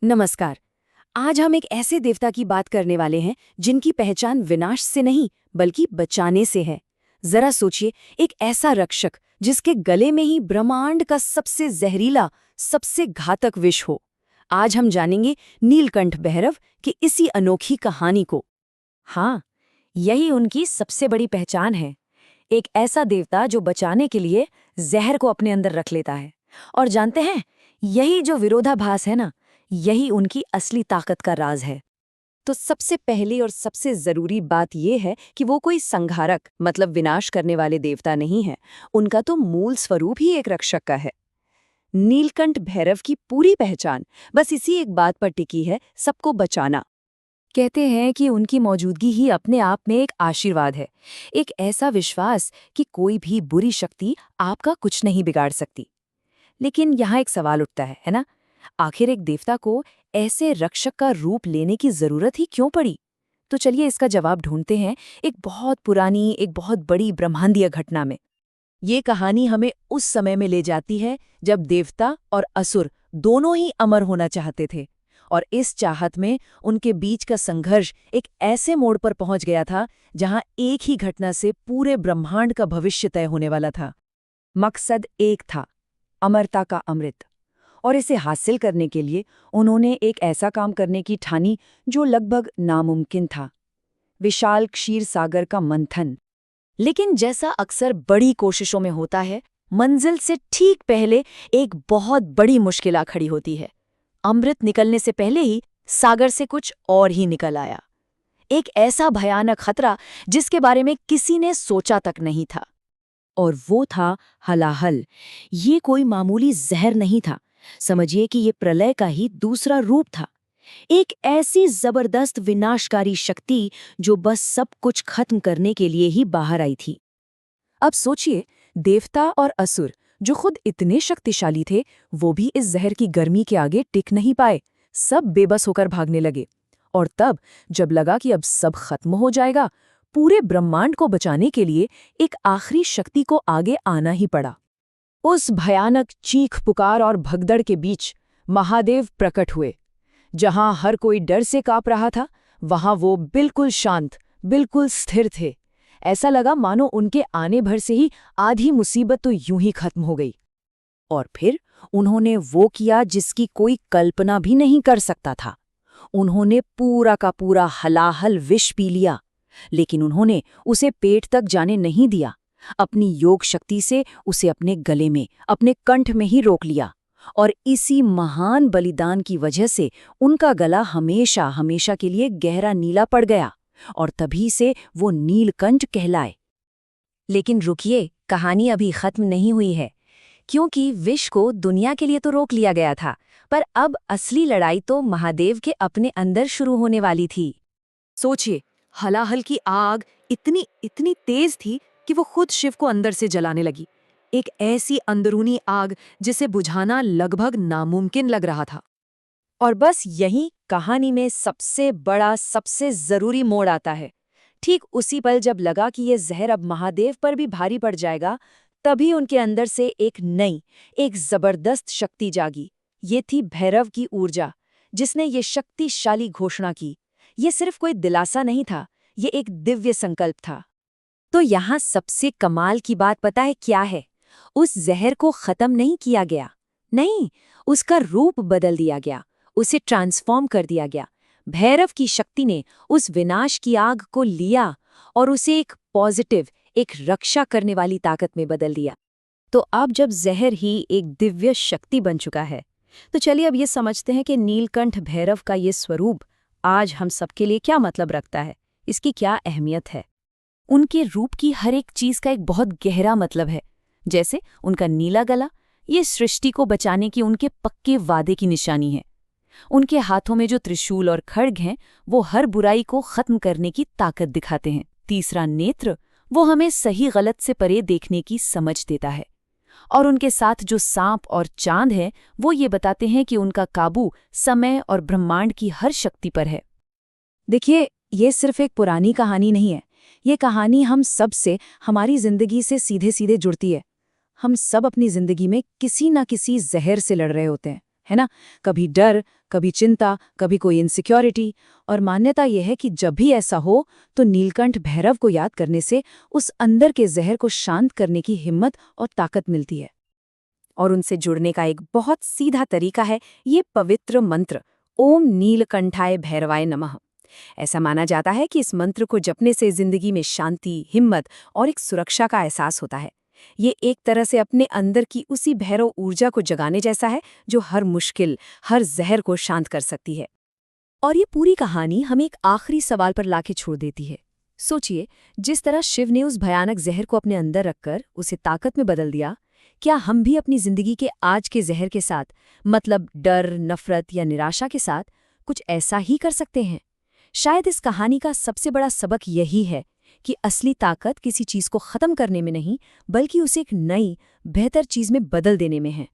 नमस्कार। आज हम एक ऐसे देवता की बात करने वाले हैं जिनकी पहचान विनाश से नहीं बल्कि बचाने से है। जरा सोचिए, एक ऐसा रक्षक जिसके गले में ही ब्रह्मांड का सबसे जहरीला, सबसे घातक विष हो। आज हम जानेंगे नीलकंठ भैरव की इसी अनोखी कहानी को। हाँ, यही उनकी सबसे बड़ी पहचान है। एक ऐसा देवता जो बचाने के लिए जहर को अपने अंदर रख लेता है। और जानते हैं, यही जो विरोधाभास है ना, यही उनकी असली ताकत का राज है। तो सबसे पहली और सबसे जरूरी बात यह है कि वो कोई संहारक मतलब विनाश करने वाले देवता नहीं है। उनका तो मूल स्वरूप ही एक रक्षक का है। नीलकंठ भैरव की पूरी पहचान बस इसी एक बात पर टिकी है, सबको बचाना। कहते हैं कि उनकी मौजूदगी ही अपने आप में एक आशीर्वाद है, एक ऐसा विश्वास कि कोई भी बुरी शक्ति आपका कुछ नहीं बिगाड़ सकती। लेकिन यहाँ एक सवाल उठता है ना? आखिर एक देवता को ऐसे रक्षक का रूप लेने की जरूरत ही क्यों पड़ी? तो चलिए इसका जवाब ढूंढते हैं एक बहुत पुरानी, एक बहुत बड़ी ब्रह्मांडीय घटना में। ये कहानी हमें उस समय में ले जाती है जब देवता और असुर दोनों ही अमर होना चाहते थे, और इस चाहत में उनके बीच का संघर्ष एक ऐसे मोड़ पर पहुंच गया था जहां एक ही घटना से पूरे ब्रह्मांड का भविष्य तय होने वाला था। मकसद एक था, अमरता का अमृत। और इसे हासिल करने के लिए उन्होंने एक ऐसा काम करने की ठानी जो लगभग नामुमकिन था, विशाल क्षीर सागर का मंथन। लेकिन जैसा अक्सर बड़ी कोशिशों में होता है, मंजिल से ठीक पहले एक बहुत बड़ी मुश्किल आ खड़ी होती है। अमृत निकलने से पहले ही सागर से कुछ और ही निकल आया, एक ऐसा भयानक खतरा जिसके बारे में किसी ने सोचा तक नहीं था। और वो था हलाहल। ये कोई मामूली जहर नहीं था, समझिए कि ये प्रलय का ही दूसरा रूप था। एक ऐसी जबरदस्त विनाशकारी शक्ति जो बस सब कुछ खत्म करने के लिए ही बाहर आई थी। अब सोचिए, देवता और असुर जो खुद इतने शक्तिशाली थे, वो भी इस जहर की गर्मी के आगे टिक नहीं पाए। सब बेबस होकर भागने लगे। और तब जब लगा कि अब सब खत्म हो जाएगा, पूरे ब्रह्मांड को बचाने के लिए एक आखिरी शक्ति को आगे आना ही पड़ा। उस भयानक चीख पुकार और भगदड़ के बीच महादेव प्रकट हुए। जहां हर कोई डर से कांप रहा था, वहां वो बिल्कुल शांत, बिल्कुल स्थिर थे। ऐसा लगा मानो उनके आने भर से ही आधी मुसीबत तो यूं ही खत्म हो गई। और फिर उन्होंने वो किया जिसकी कोई कल्पना भी नहीं कर सकता था। उन्होंने पूरा का पूरा हलाहल विष पी लिया, लेकिन उन्होंने उसे पेट तक जाने नहीं दिया। अपनी योग शक्ति से उसे अपने गले में, अपने कंठ में ही रोक लिया। और इसी महान बलिदान की वजह से उनका गला हमेशा हमेशा के लिए गहरा नीला पड़ गया, और तभी से वो नीलकंठ कहलाए। लेकिन रुकिए, कहानी अभी खत्म नहीं हुई है, क्योंकि विष को दुनिया के लिए तो रोक लिया गया था, पर अब असली लड़ाई तो महादेव के अपने अंदर शुरू होने वाली थी। सोचिए, हलाहल की आग इतनी इतनी तेज थी कि वो खुद शिव को अंदर से जलाने लगी। एक ऐसी अंदरूनी आग जिसे बुझाना लगभग नामुमकिन लग रहा था। और बस यही कहानी में सबसे बड़ा, सबसे जरूरी मोड़ आता है। ठीक उसी पल जब लगा कि ये जहर अब महादेव पर भी भारी पड़ जाएगा, तभी उनके अंदर से एक नई, एक जबरदस्त शक्ति जागी। ये थी भैरव की ऊर्जा, जिसने ये शक्तिशाली घोषणा की। ये सिर्फ कोई दिलासा नहीं था, ये एक दिव्य संकल्प था। तो यहाँ सबसे कमाल की बात पता है क्या है? उस जहर को खत्म नहीं किया गया, नहीं, उसका रूप बदल दिया गया, उसे ट्रांसफॉर्म कर दिया गया। भैरव की शक्ति ने उस विनाश की आग को लिया और उसे एक पॉजिटिव, एक रक्षा करने वाली ताकत में बदल दिया। तो अब जब जहर ही एक दिव्य शक्ति बन चुका है, तो चलिए अब ये समझते हैं कि नीलकंठ भैरव का ये स्वरूप आज हम सबके लिए क्या मतलब रखता है, इसकी क्या अहमियत है। उनके रूप की हर एक चीज का एक बहुत गहरा मतलब है। जैसे उनका नीला गला, ये सृष्टि को बचाने की उनके पक्के वादे की निशानी है। उनके हाथों में जो त्रिशूल और खड्ग हैं, वो हर बुराई को खत्म करने की ताकत दिखाते हैं। तीसरा नेत्र, वो हमें सही गलत से परे देखने की समझ देता है। और उनके साथ जो सांप और चांद है, वो ये बताते हैं कि उनका काबू समय और ब्रह्मांड की हर शक्ति पर है। देखिए, ये सिर्फ एक पुरानी कहानी नहीं है, ये कहानी हम सब से, हमारी जिंदगी से सीधे सीधे जुड़ती है। हम सब अपनी जिंदगी में किसी न किसी जहर से लड़ रहे होते हैं, है ना? कभी डर, कभी चिंता, कभी कोई इनसिक्योरिटी। और मान्यता यह है कि जब भी ऐसा हो तो नीलकंठ भैरव को याद करने से उस अंदर के जहर को शांत करने की हिम्मत और ताकत मिलती है। और उनसे जुड़ने का एक बहुत सीधा तरीका है ये पवित्र मंत्र, ओम नीलकंठाय भैरवाय नमः। ऐसा माना जाता है कि इस मंत्र को जपने से जिंदगी में शांति, हिम्मत और एक सुरक्षा का एहसास होता है। ये एक तरह से अपने अंदर की उसी भैरव ऊर्जा को जगाने जैसा है जो हर मुश्किल, हर जहर को शांत कर सकती है। और ये पूरी कहानी हमें एक आखिरी सवाल पर लाके छोड़ देती है। सोचिए, जिस तरह शिव ने उस भयानक जहर को अपने अंदर रखकर उसे ताकत में बदल दिया, क्या हम भी अपनी जिंदगी के आज के जहर के साथ, मतलब डर, नफरत या निराशा के साथ, कुछ ऐसा ही कर सकते हैं? शायद इस कहानी का सबसे बड़ा सबक यही है कि असली ताकत किसी चीज को खत्म करने में नहीं, बल्कि उसे एक नई, बेहतर चीज में बदल देने में है।